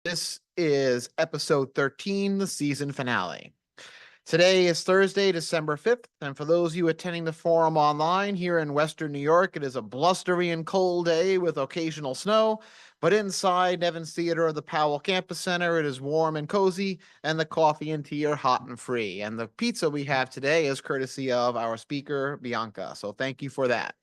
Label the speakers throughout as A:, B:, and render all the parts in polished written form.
A: This is episode 13, the season finale. Today is Thursday, December 5th, and for those of you attending the forum online here in Western New York, it is a blustery and cold day with occasional snow, but inside Nevins Theater of the Powell Campus Center, it is warm and cozy, and the coffee and tea are hot and free. And the pizza we have today is courtesy of our speaker, Bianca, so thank you for that.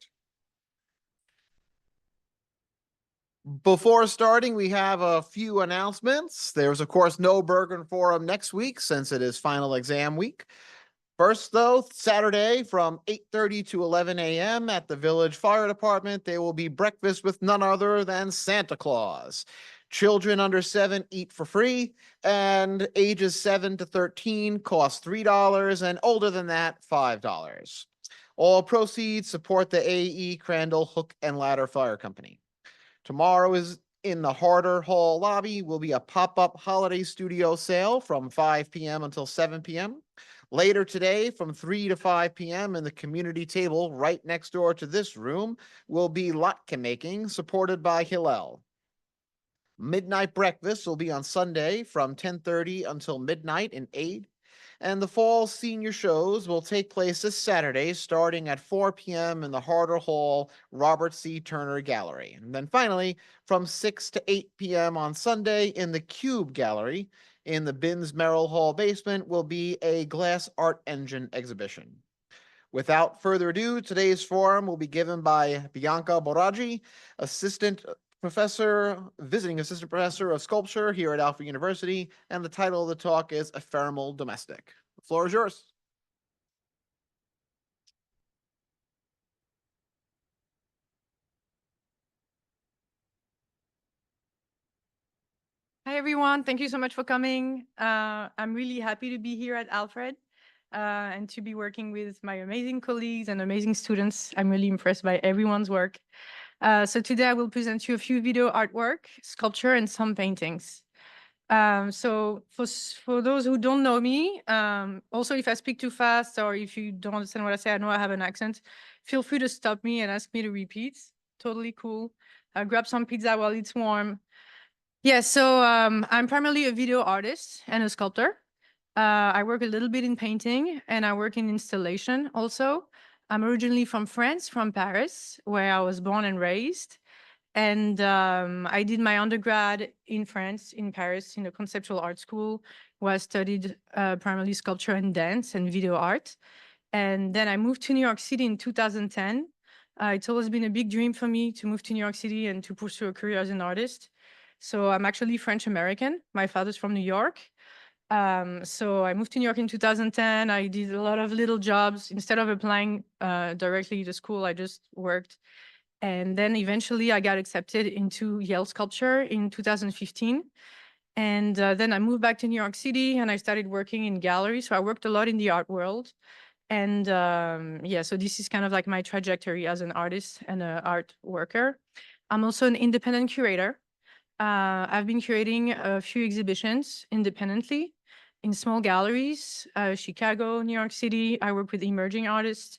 A: Before starting, we have a few announcements. There's, of course, no Bergren Forum next week since it is final exam week. First, though, Saturday from 8:30 to 11 a.m. at the Village Fire Department, there will be breakfast with none other than Santa Claus. Children under 7 eat for free, and ages 7 to 13 cost $3, and older than that, $5. All proceeds support the AE Crandall Hook and Ladder Fire Company. Tomorrow is in the Harder Hall lobby will be a pop-up holiday studio sale from 5 p.m. until 7 p.m. Later today, from 3 to 5 p.m. in the community table right next door to this room will be latke making, supported by Hillel. Midnight breakfast will be on Sunday from 10:30 until midnight in aid. And the fall senior shows will take place this Saturday, starting at 4 p.m. in the Harder Hall Robert C. Turner Gallery. And then finally, from 6 to 8 p.m. on Sunday in the Cube Gallery in the Binns Merrill Hall basement will be a glass art engine exhibition. Without further ado, today's forum will be given by Bianca Boragi, visiting assistant professor of sculpture here at Alfred University, and the title of the talk is Ephemeral Domestic. The floor is yours.
B: Hi, everyone. Thank you so much for coming. I'm really happy to be here at Alfred and to be working with my amazing colleagues and amazing students. I'm really impressed by everyone's work. So today I will present you a few video artwork, sculpture, and some paintings. So for those who don't know me, also if I speak too fast or if you don't understand what I say, I know I have an accent, feel free to stop me and ask me to repeat. Totally cool. Grab some pizza while it's warm. Yeah, so I'm primarily a video artist and a sculptor. I work a little bit in painting and I work in installation also. I'm originally from France, from Paris, where I was born and raised. And I did my undergrad in France, in Paris, in a conceptual art school, where I studied primarily sculpture and dance and video art. And then I moved to New York City in 2010. It's always been a big dream for me to move to New York City and to pursue a career as an artist. So I'm actually French American. My father's from New York. So I moved to New York in 2010. I did a lot of little jobs. Instead of applying directly to school, I just worked. And then eventually I got accepted into Yale Sculpture in 2015. And then I moved back to New York City and I started working in galleries. So I worked a lot in the art world. And yeah, so this is kind of like my trajectory as an artist and an art worker. I'm also an independent curator. I've been curating a few exhibitions independently in small galleries, Chicago, New York City. I work with emerging artists.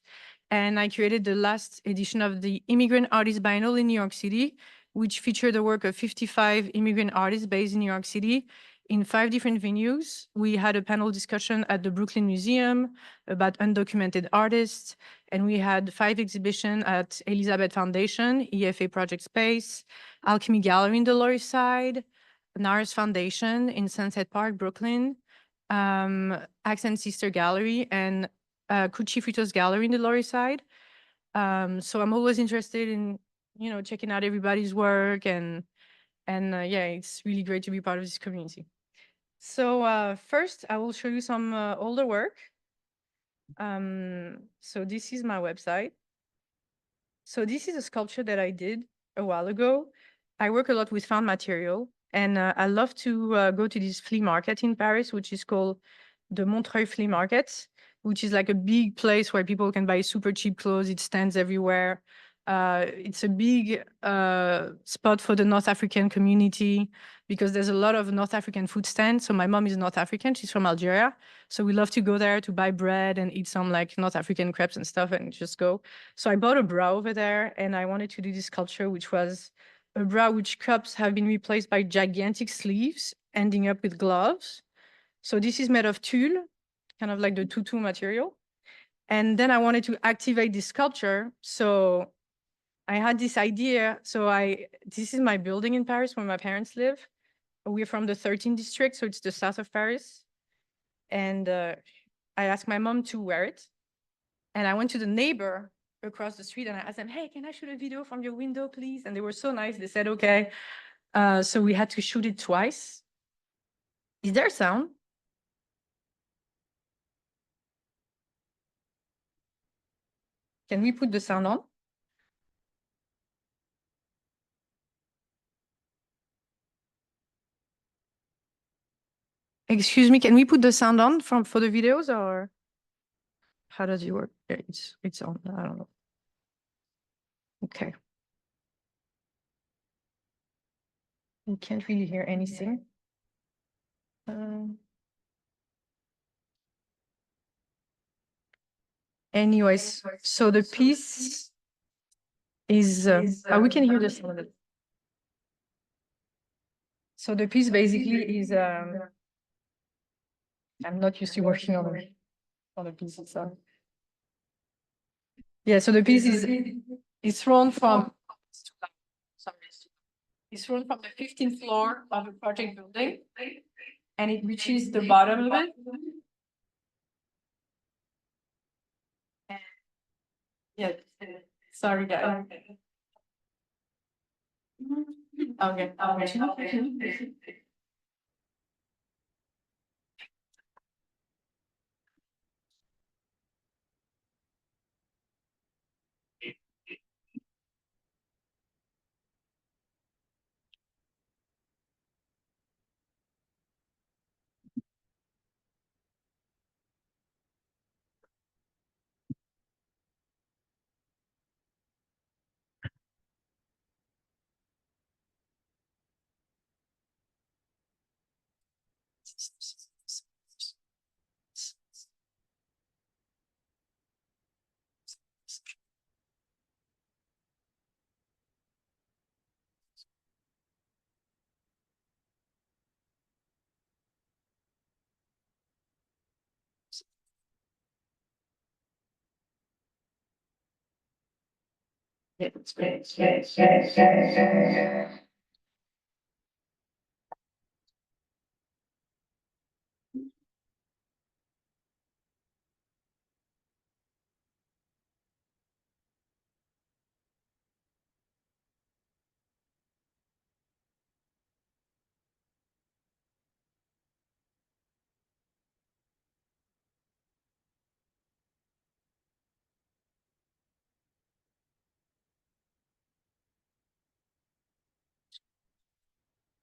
B: And I curated the last edition of the Immigrant Artist Biennale in New York City, which featured the work of 55 immigrant artists based in New York City in 5 different venues. We had a panel discussion at the Brooklyn Museum about undocumented artists, and we had 5 exhibitions at Elizabeth Foundation, EFA Project Space, Alchemy Gallery in the Lower East Side, NARS Foundation in Sunset Park, Brooklyn, Accent Sister Gallery, and Cucci Fritos Gallery in the Lower East Side. So I'm always interested in, checking out everybody's work, and yeah, it's really great to be part of this community. So first, I will show you some older work. So this is my website. So this is a sculpture that I did a while ago. I work a lot with found material, and I love to go to this flea market in Paris, which is called the Montreuil Flea Market, which is like a big place where people can buy super cheap clothes. It stands everywhere. It's a big spot for the North African community because there's a lot of North African food stands. So my mom is North African. She's from Algeria. So we love to go there to buy bread and eat some like North African crepes and stuff and just go. So I bought a bra over there and I wanted to do this sculpture, which was a bra which cups have been replaced by gigantic sleeves, ending up with gloves. So this is made of tulle, kind of like the tutu material. And then I wanted to activate this sculpture. So I had this idea. So this is my building in Paris where my parents live. We're from the 13th district, so it's the south of Paris. And I asked my mom to wear it. And I went to the neighbor across the street and I asked them, hey, can I shoot a video from your window, please? And they were so nice. They said, okay. So we had to shoot it twice. Is there sound? Can we put the sound on? Excuse me, can we put the sound on for the videos or how does it work? Yeah, it's on. I don't know. Okay. We can't really hear anything. Anyways, so the piece is we can hear the sound of it. So the piece basically is I'm not used to working on a piece itself. Yeah, so the piece is thrown from it's thrown from the 15th floor of a project building, and it reaches the bottom of it. Yeah, sorry guys. Okay. Yeah, it's great.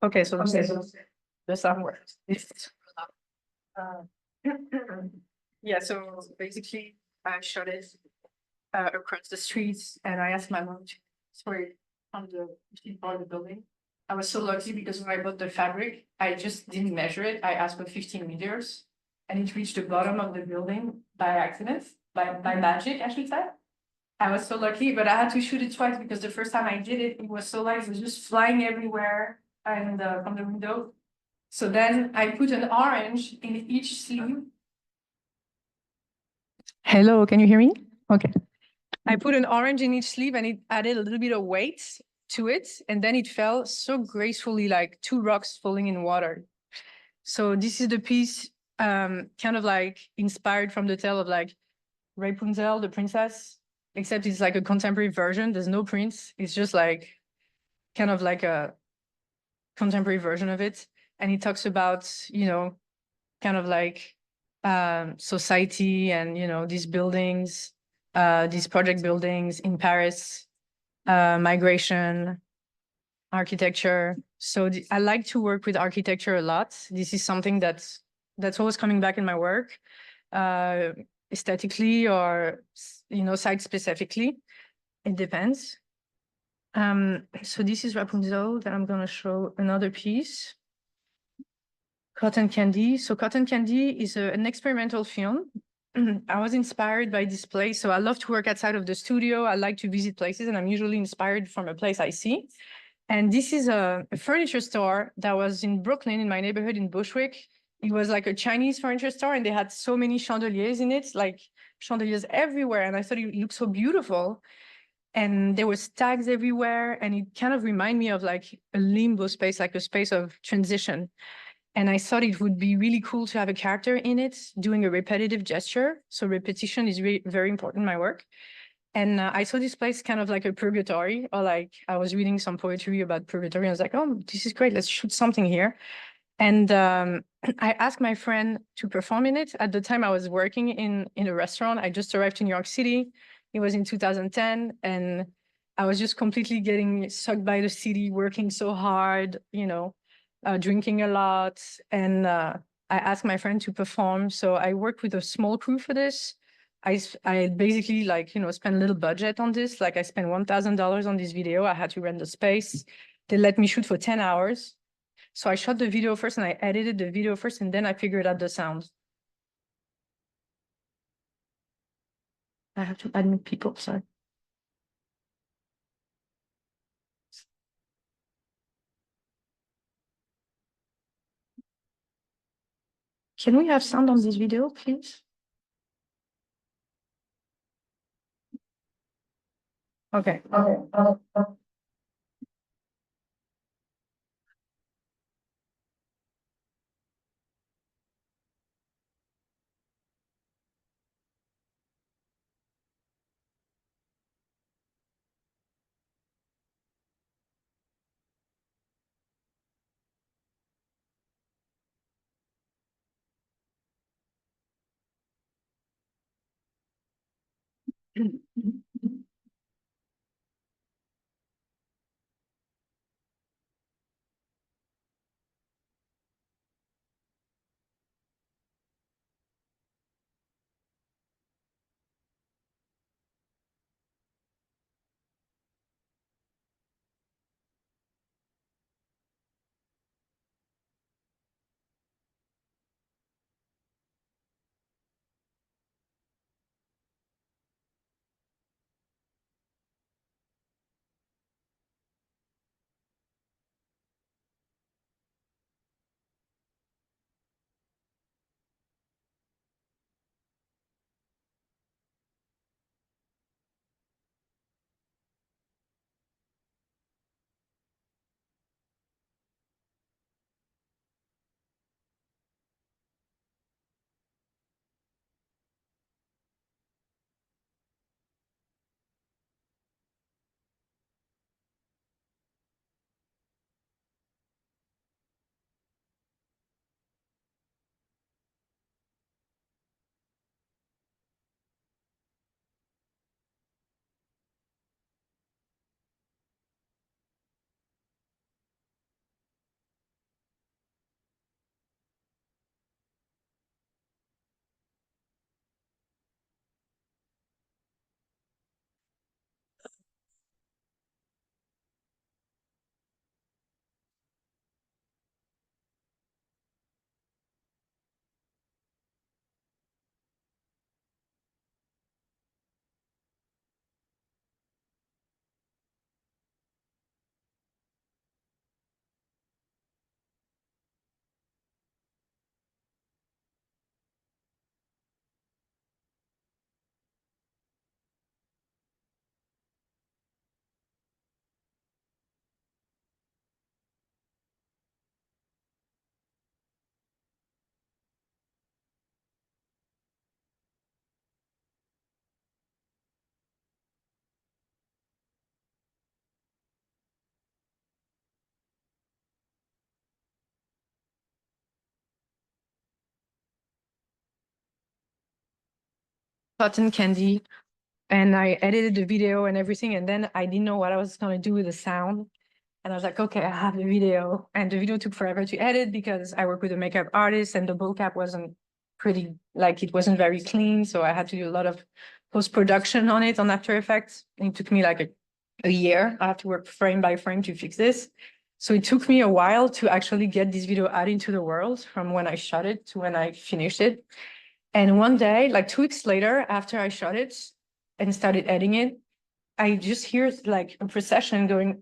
B: Okay, so the sound works. Yeah, so basically I shot it across the streets and I asked my mom to spray it on the 15th floor of the building. I was so lucky because when I bought the fabric, I just didn't measure it. I asked for 15 meters and it reached the bottom of the building by accident, by magic, I should say. I was so lucky, but I had to shoot it twice because the first time I did it, it was so light, it was just flying everywhere and from the window. So then I put an orange in each sleeve. Hello, can you hear me? Okay. I put an orange in each sleeve and it added a little bit of weight to it. And then it fell so gracefully, like two rocks falling in water. So this is the piece kind of like inspired from the tale of like Rapunzel, the princess, except it's like a contemporary version. There's no prince. It's just like kind of like a contemporary version of it. And it talks about, you know, kind of like society and, you know, these buildings, these project buildings in Paris, migration, architecture. So I like to work with architecture a lot. This is something that's always coming back in my work, aesthetically or, you know, site specifically. It depends. So this is Rapunzel. Then I'm going to show another piece. Cotton Candy. So Cotton Candy is an experimental film. I was inspired by this place. So I love to work outside of the studio. I like to visit places and I'm usually inspired from a place I see. And this is a furniture store that was in Brooklyn, in my neighborhood in Bushwick. It was like a Chinese furniture store, and they had so many chandeliers in it, like chandeliers everywhere. And I thought it looked so beautiful. And there was tags everywhere. And it kind of reminded me of like a limbo space, like a space of transition. And I thought it would be really cool to have a character in it doing a repetitive gesture. So repetition is very important in my work. And I saw this place kind of like a purgatory, or like I was reading some poetry about purgatory. And I was like, oh, this is great. Let's shoot something here. And I asked my friend to perform in it. At the time I was working in a restaurant. I just arrived to New York City. It was in 2010. And I was just completely getting sucked by the city, working so hard, drinking a lot. And I asked my friend to perform. So I worked with a small crew for this. I basically spent a little budget on this. Like I spent $1,000 on this video. I had to rent the space. They let me shoot for 10 hours. So I shot the video first and I edited the video first, and then I figured out the sounds. I have to admit people, sorry. Can we have sound on this video, please? Okay. Cotton candy, and I edited the video and everything, and then I didn't know what I was gonna do with the sound. And I was like, okay, I have the video. And the video took forever to edit because I work with a makeup artist and the bull cap wasn't it wasn't very clean. So I had to do a lot of post-production on it on After Effects. And it took me like a year. I have to work frame by frame to fix this. So it took me a while to actually get this video out into the world from when I shot it to when I finished it. And one day, like 2 weeks later, after I shot it and started editing it, I just hear like a procession going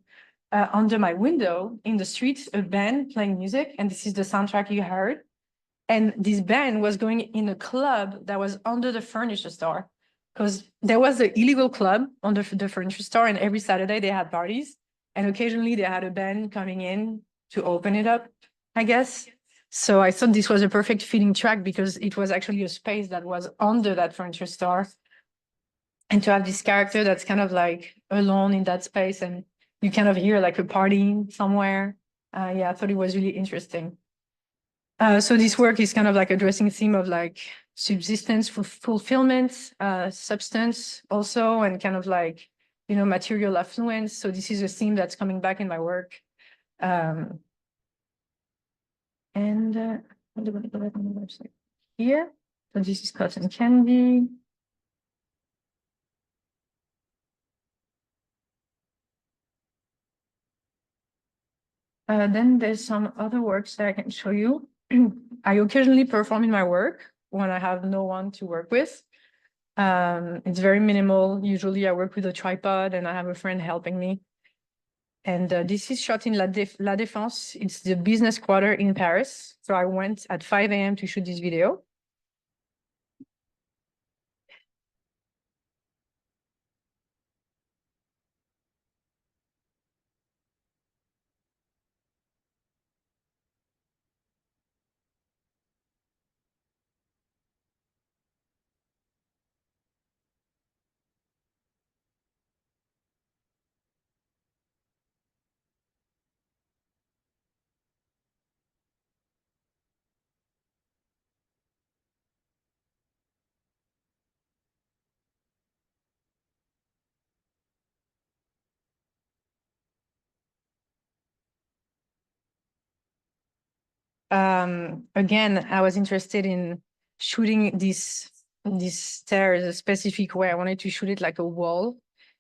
B: under my window in the street, a band playing music, and this is the soundtrack you heard. And this band was going in a club that was under the furniture store, because there was an illegal club under the furniture store, and every Saturday they had parties, and occasionally they had a band coming in to open it up, I guess. So I thought this was a perfect fitting track because it was actually a space that was under that furniture store. And to have this character that's kind of like alone in that space, and you kind of hear like a party somewhere. Yeah, I thought it was really interesting. So this work is kind of like addressing theme of like subsistence for fulfillment, substance also, and kind of like, you know, material affluence. So this is a theme that's coming back in my work. And I'm going to go back on the website here. So this is cotton candy. Then there's some other works that I can show you. I occasionally perform in my work when I have no one to work with. It's very minimal. Usually I work with a tripod and I have a friend helping me. And this is shot in La Défense. It's the business quarter in Paris. So I went at 5 a.m. to shoot this video. Again, I was interested in shooting this stairs a specific way. I wanted to shoot it like a wall.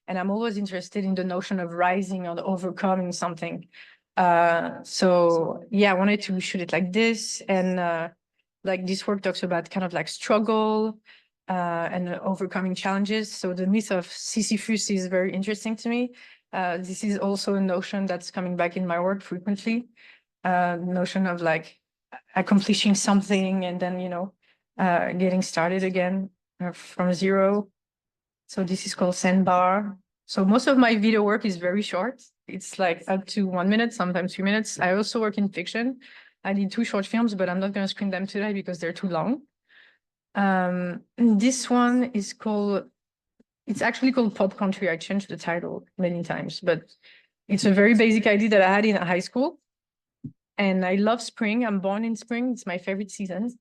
B: And I'm always interested in the notion of rising or overcoming something. So yeah, I wanted to shoot it like this. And like this work talks about kind of like struggle and overcoming challenges. So the myth of Sisyphus is very interesting to me. This is also a notion that's coming back in my work frequently. Notion of like accomplishing something and then, you know, getting started again from zero. So this is called Sandbar. So most of my video work is very short. It's like up to 1 minute, sometimes 3 minutes. I also work in fiction. I did 2 short films, but I'm not going to screen them today because they're too long. This one is called, it's actually called Pop Country. I changed the title many times, but it's a very basic idea that I had in high school. And I love spring. I'm born in spring. It's my favorite season.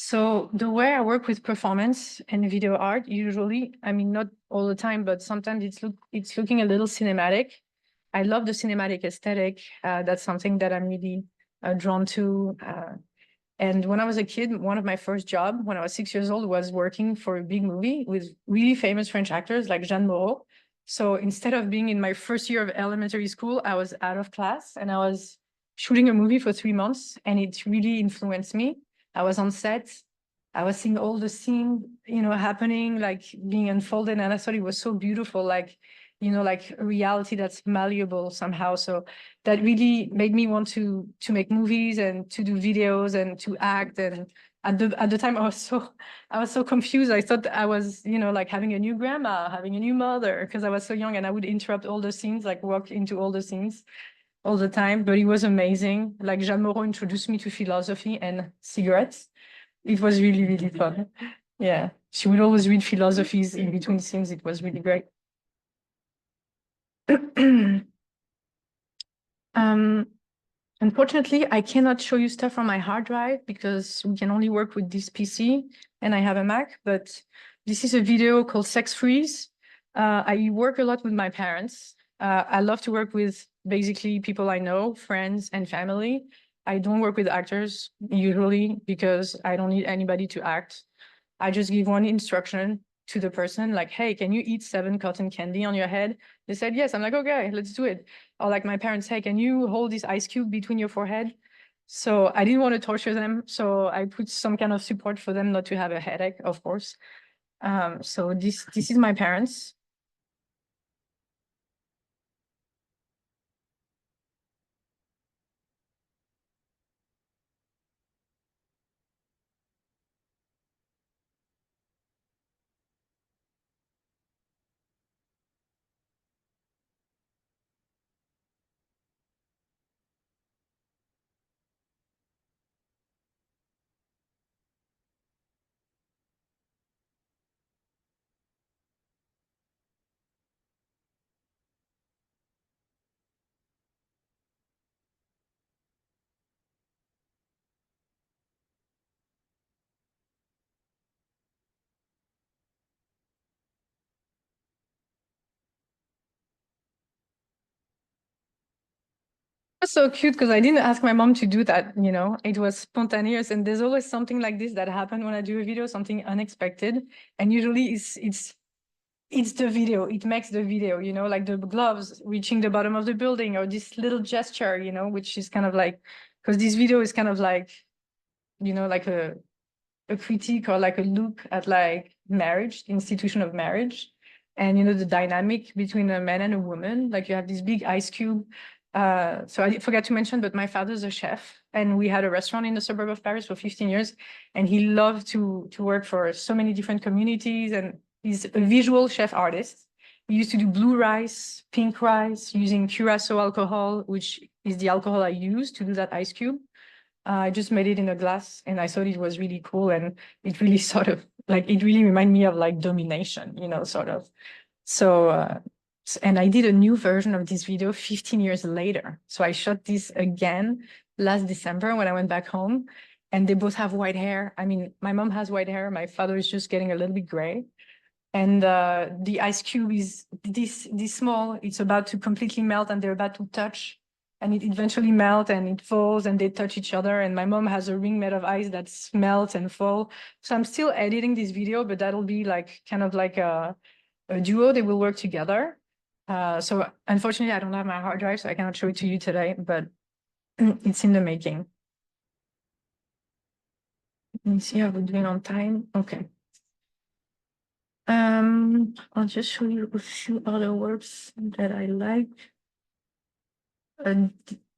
B: So the way I work with performance and video art, usually, I mean, not all the time, but sometimes it's looking a little cinematic. I love the cinematic aesthetic. That's something that I'm really drawn to. And when I was a kid, one of my first job when I was 6 years old was working for a big movie with really famous French actors like Jeanne Moreau. So instead of being in my first year of elementary school, I was out of class and I was shooting a movie for 3 months, and it really influenced me. I was on set. I was seeing all the scene, happening, like being unfolded, and I thought it was so beautiful, like, like a reality that's malleable somehow. So that really made me want to make movies and to do videos and to act. And at the time I was so confused. I thought I was, like having a new grandma, having a new mother, because I was so young and I would interrupt all the scenes, like walk into all the scenes all the time. But it was amazing. Like Jeanne Moreau introduced me to philosophy and cigarettes. It was really, really fun. Yeah. She would always read philosophies in between scenes. It was really great. um, Unfortunately, I cannot show you stuff on my hard drive because we can only work with this PC and I have a Mac, but this is a video called Sex Freeze. I work a lot with my parents. I love to work with basically people I know, friends and family. I don't work with actors usually because I don't need anybody to act. I just give one instruction to the person, like, hey, can you eat 7 cotton candy on your head? They said, yes. I'm like, okay, let's do it. Or like my parents, hey, can you hold this ice cube between your forehead? So I didn't want to torture them. So I put some kind of support for them not to have a headache, of course. So this is my parents. Was so cute because I didn't ask my mom to do that, it was spontaneous. And there's always something like this that happened when I do a video, something unexpected. And usually it's the video, it makes the video, like the gloves reaching the bottom of the building, or this little gesture, which is kind of like, because this video is kind of like, like a critique or like a look at like marriage, the institution of marriage, and the dynamic between a man and a woman. Like you have this big ice cube. So I forgot to mention, but my father's a chef, and we had a restaurant in the suburb of Paris for 15 years, and he loved to work for so many different communities, and he's a visual chef artist. He used to do blue rice, pink rice, using curacao alcohol, which is the alcohol I use to do that ice cube. I just made it in a glass and I thought it was really cool. And it really sort of like, it really reminded me of like domination, sort of. So, and I did a new version of this video 15 years later. So I shot this again last December when I went back home, and they both have white hair. I mean, my mom has white hair. My father is just getting a little bit gray. And the ice cube is this small. It's about to completely melt and they're about to touch, and it eventually melts and it falls and they touch each other. And my mom has a ring made of ice that melts and fall. So I'm still editing this video, but that'll be like kind of like a duo. They will work together. So unfortunately, I don't have my hard drive, so I cannot show it to you today, but it's in the making. Let me see how we're doing on time. Okay. I'll just show you a few other works that I like. And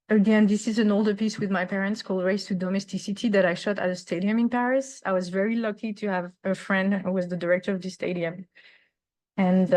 B: again, this is an older piece with my parents called Race to Domesticity that I shot at a stadium in Paris. I was very lucky to have a friend who was the director of the stadium. And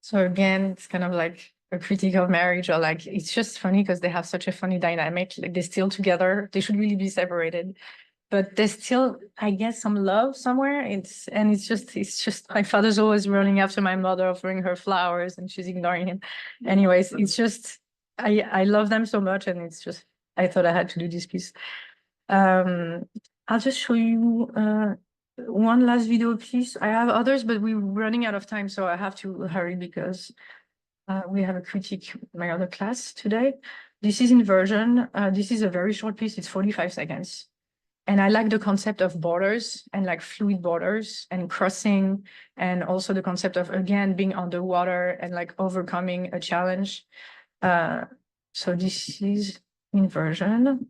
B: So again, it's kind of like a critique of marriage, or like it's just funny because they have such a funny dynamic. Like they're still together. They should really be separated, but there's still, I guess, some love somewhere. It's just my father's always running after my mother, offering her flowers, and she's ignoring him. Anyways, it's just I love them so much, and it's just I thought I had to do this piece. I'll just show you one last video piece. I have others, but we're running out of time, so I have to hurry because we have a critique in my other class today. This is inversion. This is a very short piece. It's 45 seconds. And I like the concept of borders and like fluid borders and crossing, and also the concept of, again, being underwater and like overcoming a challenge. So this is inversion.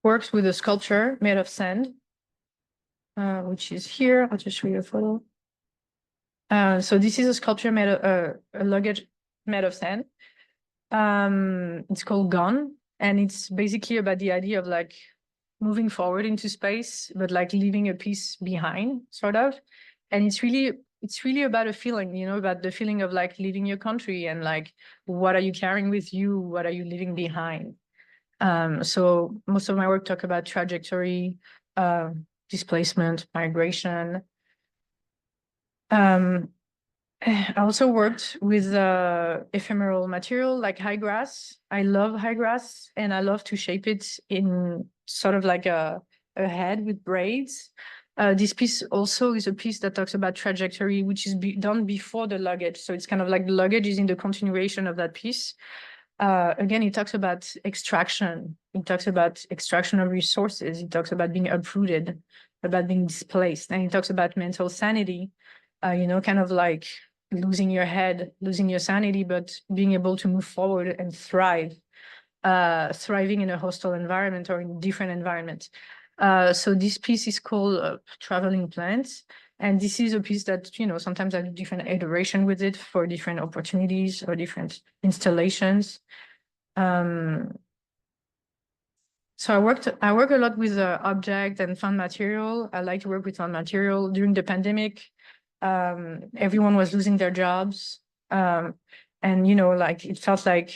B: Works with a sculpture made of sand, which is here. I'll just show you a photo. So this is a sculpture made of a luggage made of sand. It's called Gone, and it's basically about the idea of like moving forward into space, but like leaving a piece behind, sort of. And it's really about a feeling, about the feeling of like leaving your country and like what are you carrying with you, what are you leaving behind. So most of my work talk about trajectory, displacement, migration. I also worked with ephemeral material like high grass. I love high grass, and I love to shape it in sort of like a head with braids. This piece also is a piece that talks about trajectory, which is done before the luggage. So it's kind of like the luggage is in the continuation of that piece. Again, it talks about extraction. It talks about extraction of resources. It talks about being uprooted, about being displaced. And it talks about mental sanity, kind of like losing your head, losing your sanity, but being able to move forward and thrive, thriving in a hostile environment or in different environments. So this piece is called Traveling Plants. And this is a piece that, sometimes I do different iteration with it for different opportunities or different installations. So I work a lot with object and found material. I like to work with found material. During the pandemic, everyone was losing their jobs. And, like it felt like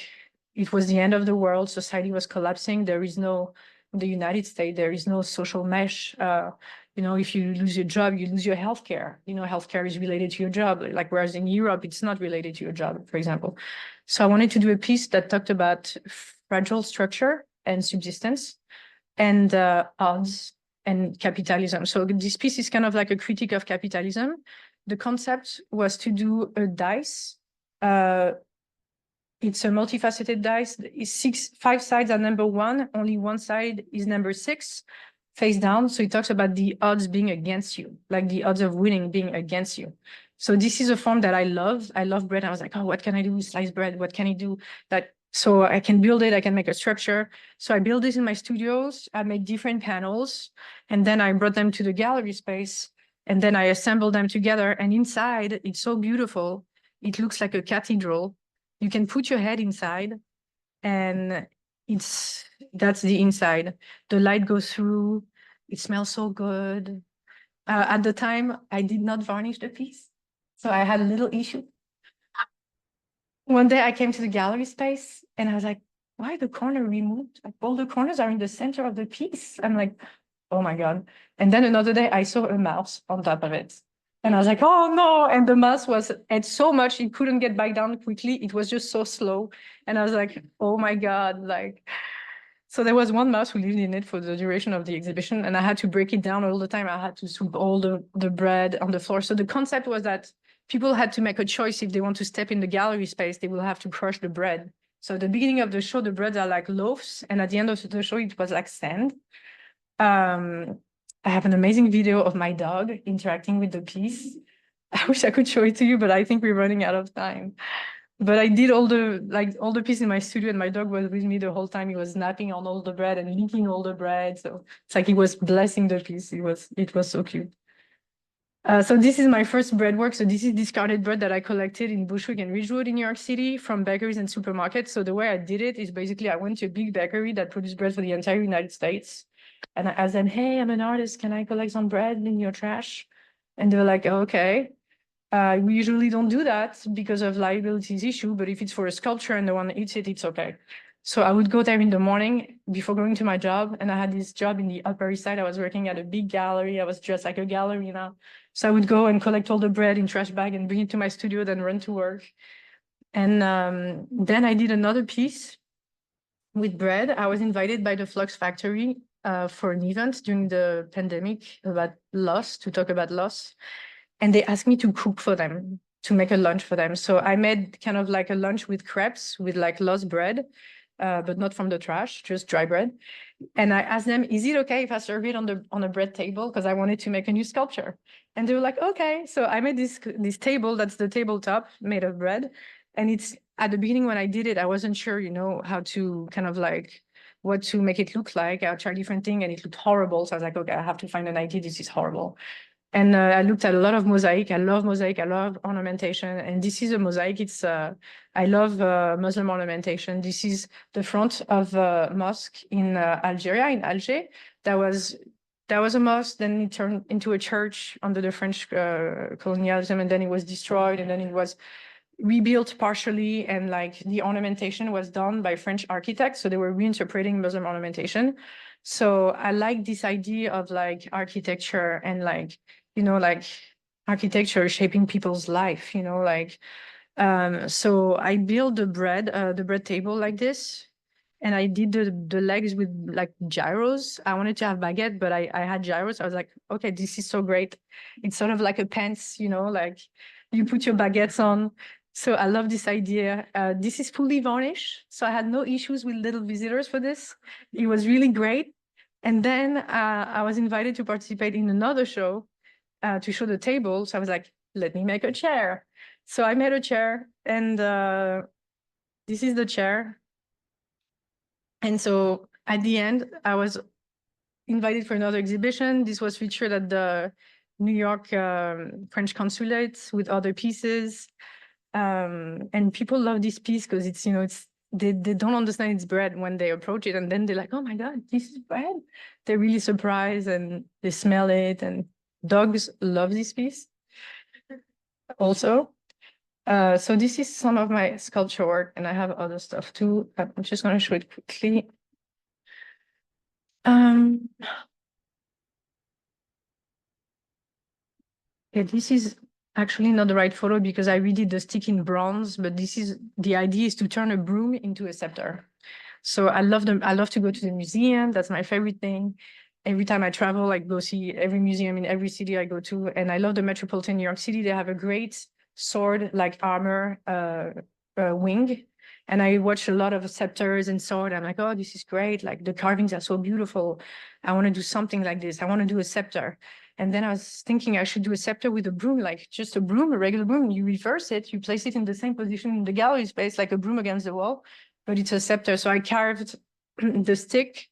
B: it was the end of the world. Society was collapsing. In the United States, there is no social mesh. If you lose your job, you lose your healthcare. Healthcare is related to your job. Like whereas in Europe, it's not related to your job, for example. So I wanted to do a piece that talked about fragile structure and subsistence and odds and capitalism. So this piece is kind of like a critique of capitalism. The concept was to do a dice. It's a multifaceted dice. It's 5 sides are number 1. Only one side is number 6, face down. So it talks about the odds being against you, like the odds of winning being against you. So this is a form that I love. I love bread. I was like, oh, what can I do with sliced bread? What can I do so I can build it, I can make a structure. So I built this in my studios. I made different panels, and then I brought them to the gallery space, and then I assembled them together. And inside, it's so beautiful. It looks like a cathedral. You can put your head inside, and that's the inside. The light goes through. It smells so good. At the time, I did not varnish the piece, so I had a little issue. One day I came to the gallery space and I was like, why the corner removed? Like all the corners are in the center of the piece. I'm like, oh my God. And then another day I saw a mouse on top of it. And I was like, oh no. And the mouse had so much, it couldn't get back down quickly. It was just so slow. And I was like, oh my God. So there was one mouse who lived in it for the duration of the exhibition, and I had to break it down all the time. I had to sweep all the bread on the floor. So the concept was that people had to make a choice if they want to step in the gallery space, they will have to crush the bread. So at the beginning of the show, the breads are like loaves, and at the end of the show, it was like sand. I have an amazing video of my dog interacting with the piece. I wish I could show it to you, but I think we're running out of time. But I did all the piece in my studio, and my dog was with me the whole time. He was snapping on all the bread and licking all the bread. So it's like he was blessing the piece. It was so cute. So this is my first bread work. So this is discarded bread that I collected in Bushwick and Ridgewood in New York City from bakeries and supermarkets. So the way I did it is basically I went to a big bakery that produced bread for the entire United States. And I asked them, hey, I'm an artist. Can I collect some bread in your trash? And they were like, oh, okay. We usually don't do that because of liabilities issue, but if it's for a sculpture and no one eats it, it's okay. So I would go there in the morning before going to my job. And I had this job in the Upper East Side. I was working at a big gallery. I was dressed like a gallerina. So I would go and collect all the bread in trash bag and bring it to my studio, then run to work. And then I did another piece with bread. I was invited by the Flux Factory for an event during the pandemic about loss, to talk about loss. And they asked me to cook for them, to make a lunch for them. So I made kind of like a lunch with crepes, with like lost bread, but not from the trash, just dry bread. And I asked them, is it okay if I serve it on a bread table? Because I wanted to make a new sculpture. And they were like, okay. So I made this table, that's the tabletop made of bread. And it's at the beginning when I did it, I wasn't sure, how to kind of like, what to make it look like. I tried different things and it looked horrible. So I was like, okay, I have to find an idea. This is horrible. And I looked at a lot of mosaic. I love mosaic. I love ornamentation. And this is a mosaic. I love Muslim ornamentation. This is the front of a mosque in Algeria, in Alger. That was a mosque. Then it turned into a church under the French colonialism, and then it was destroyed, and then it was rebuilt partially. And like the ornamentation was done by French architects, so they were reinterpreting Muslim ornamentation. So I like this idea of like architecture and like architecture shaping people's life, so I built the bread table like this, and I did the legs with like gyros. I wanted to have baguette, but I had gyros. I was like, okay, this is so great. It's sort of like a pants, like you put your baguettes on. So I love this idea. This is fully varnished, so I had no issues with little visitors for this. It was really great. And then I was invited to participate in another show to show the table. So I was like, let me make a chair. So I made a chair, and this is the chair. And so at the end, I was invited for another exhibition. This was featured at the New York French consulate with other pieces. And people love this piece because it's, they don't understand it's bread when they approach it. And then they're like, oh my God, this is bread. They're really surprised and they smell it. And dogs love this piece also. So this is some of my sculpture work, and I have other stuff too. I'm just going to show it quickly. Yeah, this is actually not the right photo because I redid the stick in bronze, but the idea is to turn a broom into a scepter. So I love to go to the museum. That's my favorite thing. Every time I travel, I go see every museum in every city I go to. And I love the Metropolitan New York City. They have a great sword, like armor wing. And I watch a lot of scepters and sword. I'm like, oh, this is great. Like the carvings are so beautiful. I want to do something like this. I want to do a scepter. And then I was thinking I should do a scepter with a broom, like just a broom, a regular broom. You reverse it, you place it in the same position in the gallery space, like a broom against the wall, but it's a scepter. So I carved the stick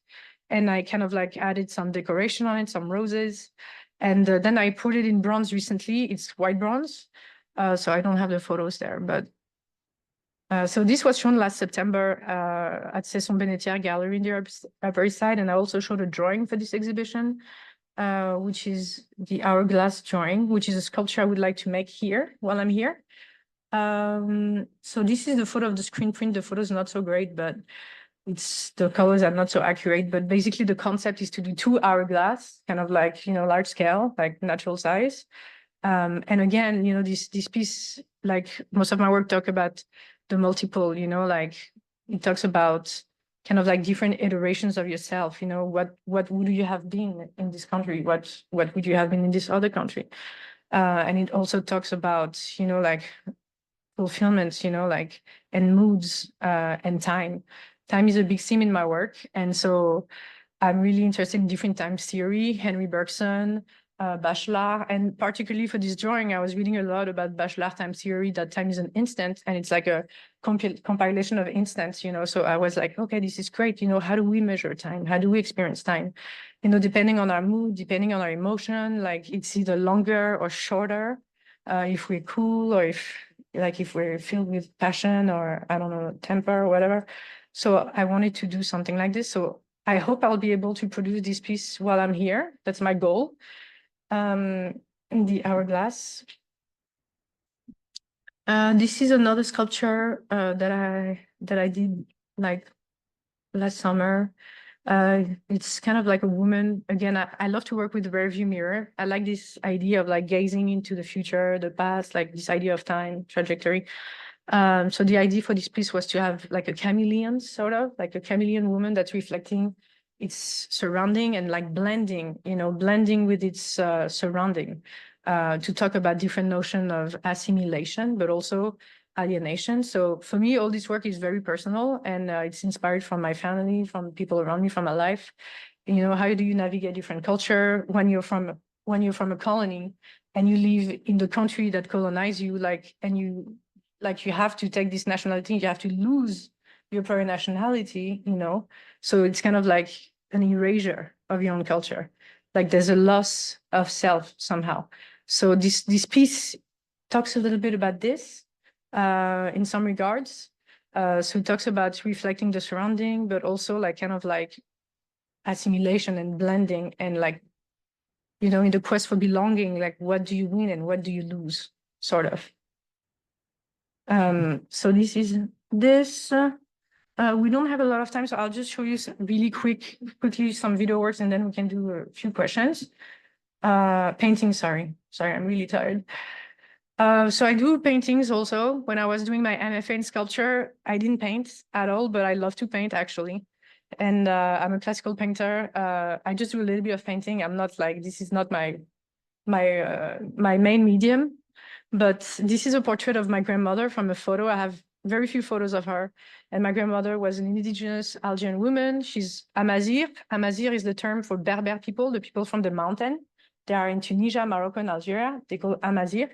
B: and I kind of like added some decoration on it, some roses. And then I put it in bronze recently. It's white bronze. So I don't have the photos there, but so this was shown last September at Cesson Benetier Gallery in the Upper East Side. And I also showed a drawing for this exhibition, which is the hourglass drawing, which is a sculpture I would like to make here while I'm here. So this is the photo of the screen print. The photo is not so great, but the colors are not so accurate. But basically the concept is to do 2 hourglass, kind of like, large scale, like natural size. And again, this piece, like most of my work talk about the multiple, like it talks about kind of like different iterations of yourself, what would you have been in this country? What would you have been in this other country? And it also talks about, like fulfillment, like, and moods, and time. Time is a big theme in my work. And so I'm really interested in different time theory, Henry Bergson, Bachelard, and particularly for this drawing, I was reading a lot about Bachelard time theory, that time is an instant, and it's like a compilation of instants, so I was like, okay, this is great, how do we measure time? How do we experience time? Depending on our mood, depending on our emotion, like it's either longer or shorter, if we're cool or if we're filled with passion or, I don't know, temper or whatever. So I wanted to do something like this. So I hope I'll be able to produce this piece while I'm here. That's my goal. In the hourglass. This is another sculpture that I did like last summer. It's kind of like a woman. Again, I love to work with the rear view mirror. I like this idea of like gazing into the future, the past, like this idea of time trajectory. So the idea for this piece was to have like a chameleon, sort of like a chameleon woman that's reflecting its surrounding and like blending, blending with its surrounding, to talk about different notion of assimilation, but also alienation. So for me, all this work is very personal, and it's inspired from my family, from people around me, from my life. How do you navigate different culture when you're from a colony and you live in the country that colonized you, and you have to take this nationality, you have to lose your prior nationality, so it's kind of like an erasure of your own culture. Like there's a loss of self somehow. So this piece talks a little bit about this in some regards. So it talks about reflecting the surrounding, but also like kind of like assimilation and blending, and like, in the quest for belonging, like what do you win and what do you lose, sort of. So this is this. We don't have a lot of time, so I'll just show you really quickly some video works, and then we can do a few questions. Painting, sorry, I'm really tired. So I do paintings also. When I was doing my MFA in sculpture, I didn't paint at all, but I love to paint actually. And I'm a classical painter. I just do a little bit of painting. I'm not like, this is not my main medium. But this is a portrait of my grandmother from a photo. I have very few photos of her. And my grandmother was an indigenous Algerian woman. She's Amazigh. Amazigh is the term for Berber people, the people from the mountain. They are in Tunisia, Morocco, and Algeria. They call Amazigh.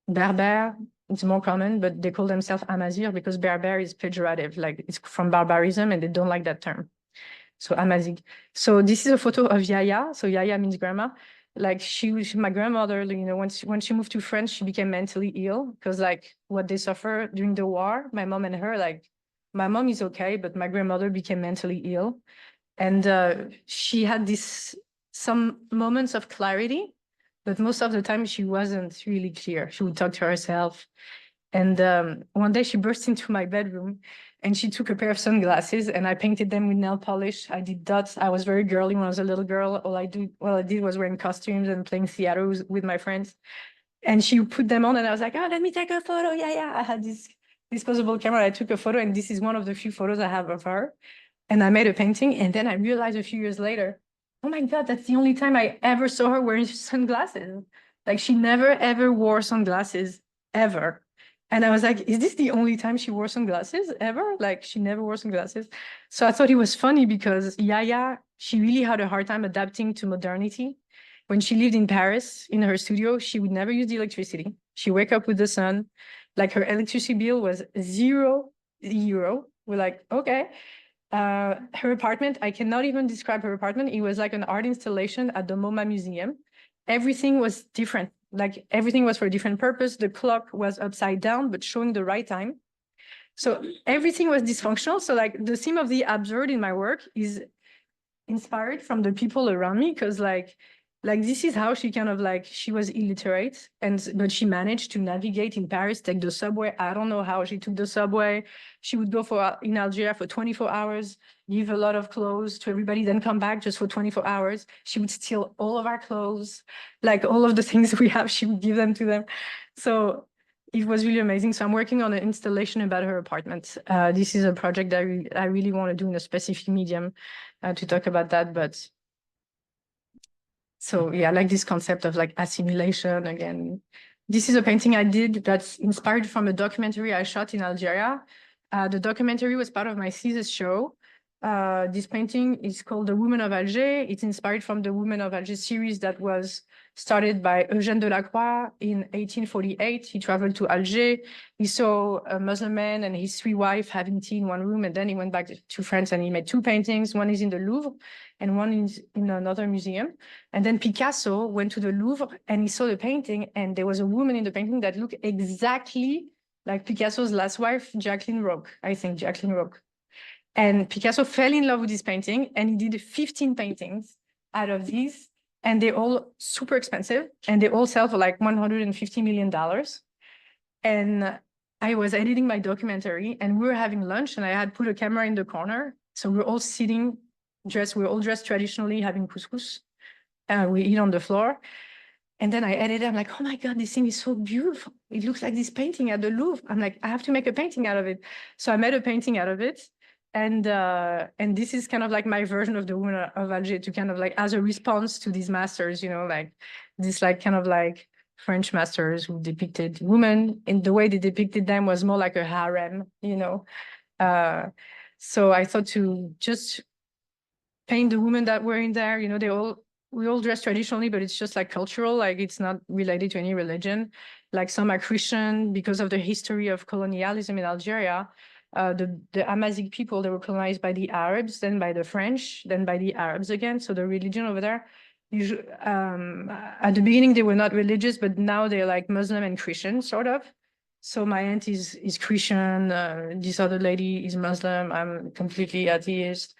B: Berber, it's more common, but they call themselves Amazigh because Berber is pejorative, like it's from barbarism, and they don't like that term. So Amazigh. So this is a photo of Yaya. So Yaya means grandma. Like my grandmother, when she moved to France, she became mentally ill because like what they suffer during the war, my mom and her, like my mom is okay, but my grandmother became mentally ill. And she had some moments of clarity, but most of the time she wasn't really clear. She would talk to herself. And one day she burst into my bedroom and she took a pair of sunglasses and I painted them with nail polish. I did dots. I was very girly when I was a little girl. All I did was wearing costumes and playing theater with my friends. And she put them on and I was like, oh, let me take a photo. Yeah. I had this disposable camera. I took a photo and this is one of the few photos I have of her. And I made a painting. And then I realized a few years later, oh my God, that's the only time I ever saw her wearing sunglasses. Like she never, ever wore sunglasses, ever. And I was like, is this the only time she wore sunglasses ever? Like she never wore sunglasses. So I thought it was funny because Yaya, she really had a hard time adapting to modernity. When she lived in Paris in her studio, she would never use the electricity. She wake up with the sun. Like her electricity bill was €0. We're like, okay. Her apartment, I cannot even describe her apartment. It was like an art installation at the MoMA Museum. Everything was different. Like everything was for a different purpose. The clock was upside down, but showing the right time. So everything was dysfunctional. So like the theme of the absurd in my work is inspired from the people around me, because like this is how she kind of like, she was illiterate, but she managed to navigate in Paris, take the subway. I don't know how she took the subway. She would go in Algeria for 24 hours, give a lot of clothes to everybody, then come back just for 24 hours. She would steal all of our clothes, like all of the things we have, she would give them to them. So it was really amazing. So I'm working on an installation about her apartment. This is a project that I really want to do in a specific medium to talk about that, but So yeah, I like this concept of like assimilation again. This is a painting I did that's inspired from a documentary I shot in Algeria. The documentary was part of my thesis show. This painting is called The Women of Alger. It's inspired from the Women of Alger series that was started by Eugène Delacroix in 1848. He traveled to Alger. He saw a Muslim man and his three wives having tea in one room, and then he went back to France and he made two paintings. One is in the Louvre and one is in another museum. And then Picasso went to the Louvre and he saw the painting, and there was a woman in the painting that looked exactly like Picasso's last wife, Jacqueline Roque, I think, Jacqueline Roque. And Picasso fell in love with this painting, and he did 15 paintings out of these, and they're all super expensive, and they all sell for like $150 million. And I was editing my documentary, and we were having lunch, and I had put a camera in the corner. So we're all sitting we're all dressed traditionally, having couscous. We eat on the floor. And then I edited, I'm like, oh my God, this thing is so beautiful. It looks like this painting at the Louvre. I'm like, I have to make a painting out of it. So I made a painting out of it. And this is kind of like my version of the Woman of Alger, to kind of like, as a response to these masters, you know, like this like kind of like French masters who depicted women, in the way they depicted them was more like a harem, you know. So I thought to just paint the women that were in there, you know, we all dress traditionally, but it's just like cultural, like it's not related to any religion. Like some are Christian because of the history of colonialism in Algeria. The Amazigh people, they were colonized by the Arabs, then by the French, then by the Arabs again. So the religion over there, usually, at the beginning, they were not religious, but now they're like Muslim and Christian, sort of. So my aunt is Christian. This other lady is Muslim. I'm completely atheist.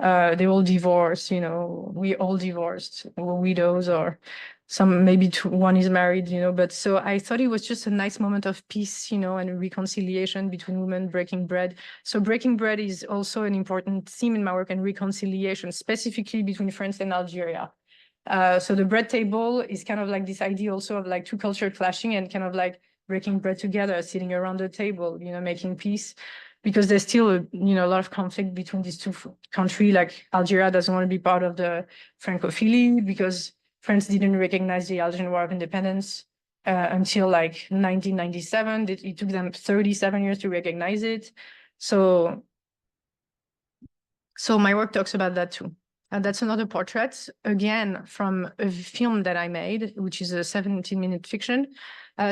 B: They all divorced, you know, we all divorced, we're widows, or some, maybe one is married, you know, but so I thought it was just a nice moment of peace, you know, and reconciliation between women, breaking bread. So breaking bread is also an important theme in my work, and reconciliation, specifically between France and Algeria. So the bread table is kind of like this idea also of like two cultures clashing and kind of like breaking bread together, sitting around the table, you know, making peace, because there's still a lot of conflict between these two countries. Like Algeria doesn't want to be part of the Francophilie because France didn't recognize the Algerian War of Independence until like 1997. It took them 37 years to recognize it. So my work talks about that too. That's another portrait, again, from a film that I made, which is a 17-minute fiction.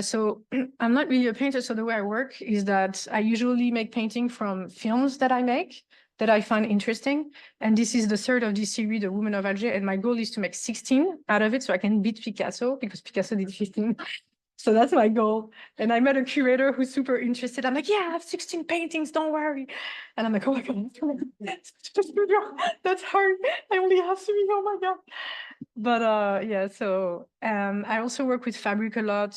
B: So I'm not really a painter, so the way I work is that I usually make painting from films that I make, that I find interesting. And this is the third of this series, The Woman of Alger, and my goal is to make 16 out of it so I can beat Picasso, because Picasso did 15. So that's my goal. And I met a curator who's super interested. I'm like, yeah, I have 16 paintings, don't worry. And I'm like, oh my God, that's hard. I only have 3, oh my God. But yeah, so I also work with fabric a lot.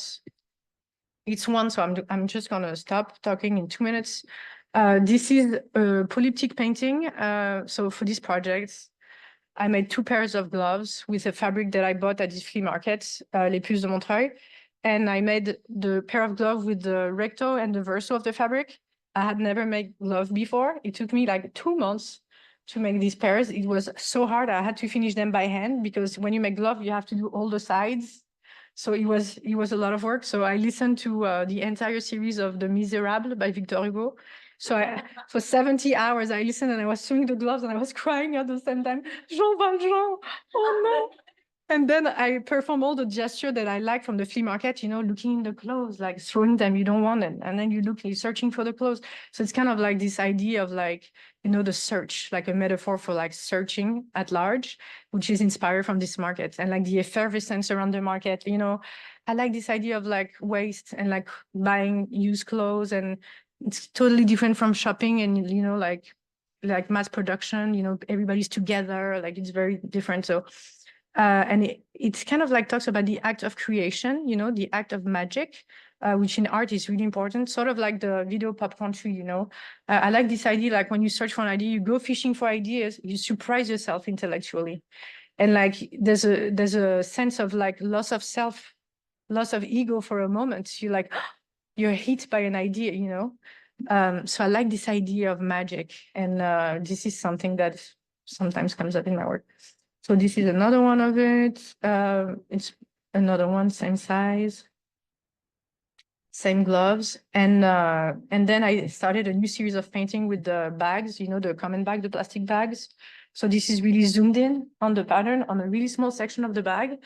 B: It's one, so I'm just gonna stop talking in 2 minutes. This is a polyptych painting. So for this project, I made 2 pairs of gloves with a fabric that I bought at this flea market, Les Puces de Montreuil. And I made the pair of gloves with the recto and the verso of the fabric. I had never made gloves before. It took me like 2 months to make these pairs. It was so hard. I had to finish them by hand, because when you make gloves, you have to do all the sides. So it was a lot of work. So I listened to the entire series of The Misérables by Victor Hugo. So for 70 hours, I listened and I was sewing the gloves and I was crying at the same time. Jean Valjean, oh no. And then I perform all the gesture that I like from the flea market, you know, looking in the clothes, like throwing them, you don't want it. And then you're searching for the clothes. So it's kind of like this idea of like, you know, the search, like a metaphor for like searching at large, which is inspired from this market, and like the effervescence around the market. You know, I like this idea of like waste and like buying used clothes, and it's totally different from shopping and, you know, like mass production, you know, everybody's together, like it's very different. So and it's kind of like talks about the act of creation, you know, the act of magic, which in art is really important, sort of like the video pop country, you know. I like this idea, like when you search for an idea, you go fishing for ideas, you surprise yourself intellectually. And like there's a sense of like loss of self, loss of ego for a moment. You're like, you're hit by an idea, you know. So I like this idea of magic. And this is something that sometimes comes up in my work. So this is another one of it. It's another one, same size, same gloves. And then I started a new series of painting with the bags, you know, the common bag, the plastic bags. So this is really zoomed in on the pattern on a really small section of the bag.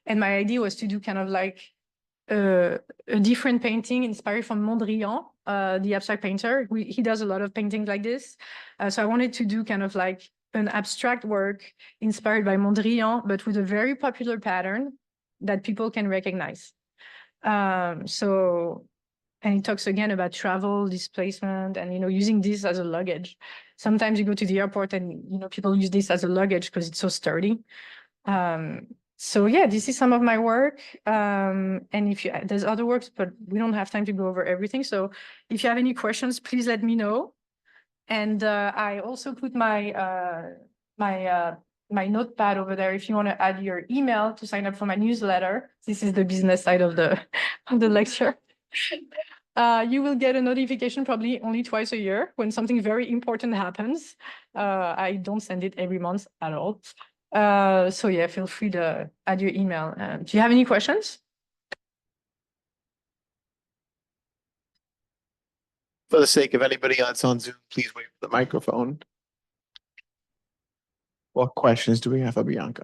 B: And my idea was to do kind of like a different painting inspired from Mondrian, the abstract painter. He does a lot of paintings like this. So I wanted to do kind of like an abstract work inspired by Mondrian, but with a very popular pattern that people can recognize. And it talks again about travel, displacement, and, you know, using this as a luggage. Sometimes you go to the airport and, you know, people use this as a luggage because it's so sturdy. So yeah, this is some of my work. And if there's other works, but we don't have time to go over everything. So if you have any questions, please let me know. And I also put my notepad over there if you want to add your email to sign up for my newsletter. This is the business side of the lecture. You will get a notification probably only twice a year when something very important happens. I don't send it every month at all. So yeah, feel free to add your email. Do you have any questions?
A: For the sake of anybody that's on Zoom, please wait for the microphone. What questions do we have for Bianca?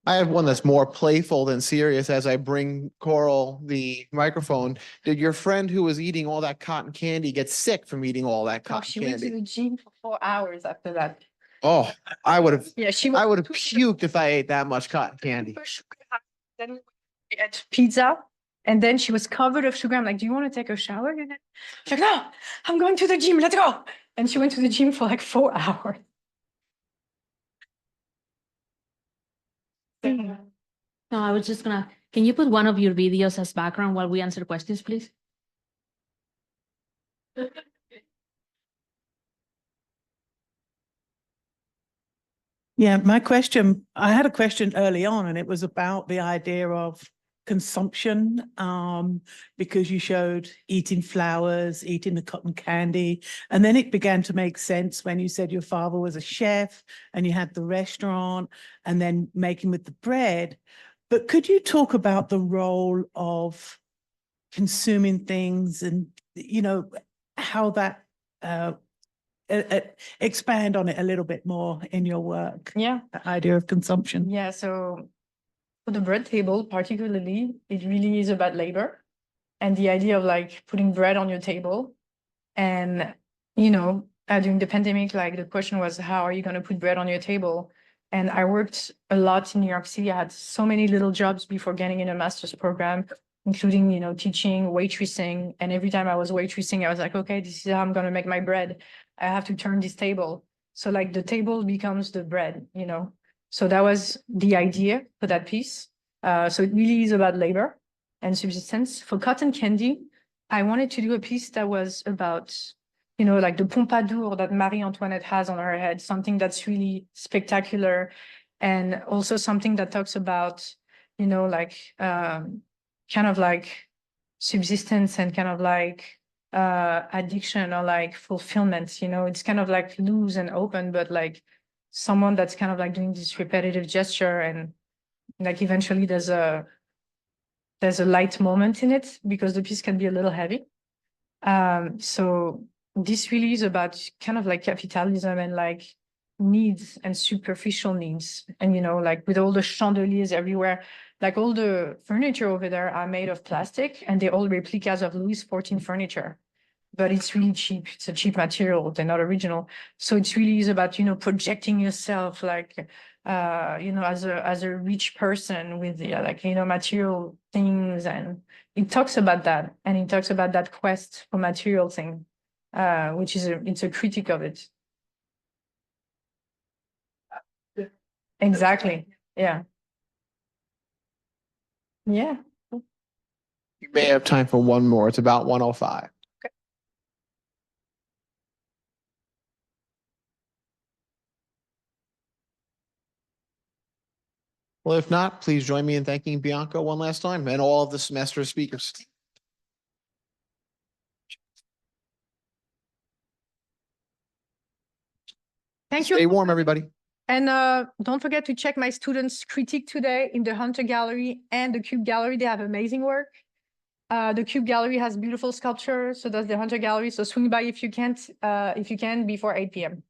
A: I have one that's more playful than serious as I bring Coral the microphone. Did your friend who was eating all that cotton candy get sick from eating all that
B: Oh,
A: cotton
B: she went to
A: candy?
B: the gym for 4 hours after that.
A: Oh, I would have
B: Yeah,
A: I would have puked if I ate that much cotton candy.
B: Then we ate pizza, and then she was covered of sugar. I'm like, do you want to take a shower? She's like, no, I'm going to the gym. Let's go. And she went to the gym for like 4 hours.
C: No, I was just gonna, can you put one of your videos as background while we answer questions, please?
D: Yeah, I had a question early on, and it was about the idea of consumption, because you showed eating flowers, eating the cotton candy, and then it began to make sense when you said your father was a chef and you had the restaurant and then making with the bread. But could you talk about the role of consuming things and, you know, how that expand on it a little bit more in your work?
B: Yeah.
D: The idea of consumption.
B: Yeah. So for the bread table, particularly, it really is about labor and the idea of like putting bread on your table. And, you know, during the pandemic, like the question was, how are you going to put bread on your table? And I worked a lot in New York City. I had so many little jobs before getting in a master's program, including, you know, teaching, waitressing. And every time I was waitressing, I was like, okay, this is how I'm going to make my bread. I have to turn this table. So like the table becomes the bread, you know. So that was the idea for that piece. So it really is about labor and subsistence. For cotton candy, I wanted to do a piece that was about, you know, like the pompadour that Marie Antoinette has on her head, something that's really spectacular, and also something that talks about, you know, like kind of like subsistence and kind of like addiction or like fulfillment. You know, it's kind of like loose and open, but like someone that's kind of like doing this repetitive gesture, and like eventually there's a light moment in it because the piece can be a little heavy. So this really is about kind of like capitalism and like needs and superficial needs. And, you know, like with all the chandeliers everywhere, like all the furniture over there are made of plastic and they're all replicas of Louis XIV furniture. But it's really cheap. It's a cheap material. They're not original. So it's really is about, you know, projecting yourself like, you know, as a rich person with like, you know, material things. And it talks about that. And it talks about that quest for material thing, which is it's a critique of it. Exactly. Yeah. Yeah.
A: You may have time for one more. It's about 1:05. Well, if not, please join me in thanking Bianca one last time and all of the semester speakers.
B: Thank you.
A: Stay warm, everybody.
B: And don't forget to check my students' critique today in the Hunter Gallery and the Cube Gallery. They have amazing work. The Cube Gallery has beautiful sculpture, so does the Hunter Gallery. So swing by if you can before 8 p.m.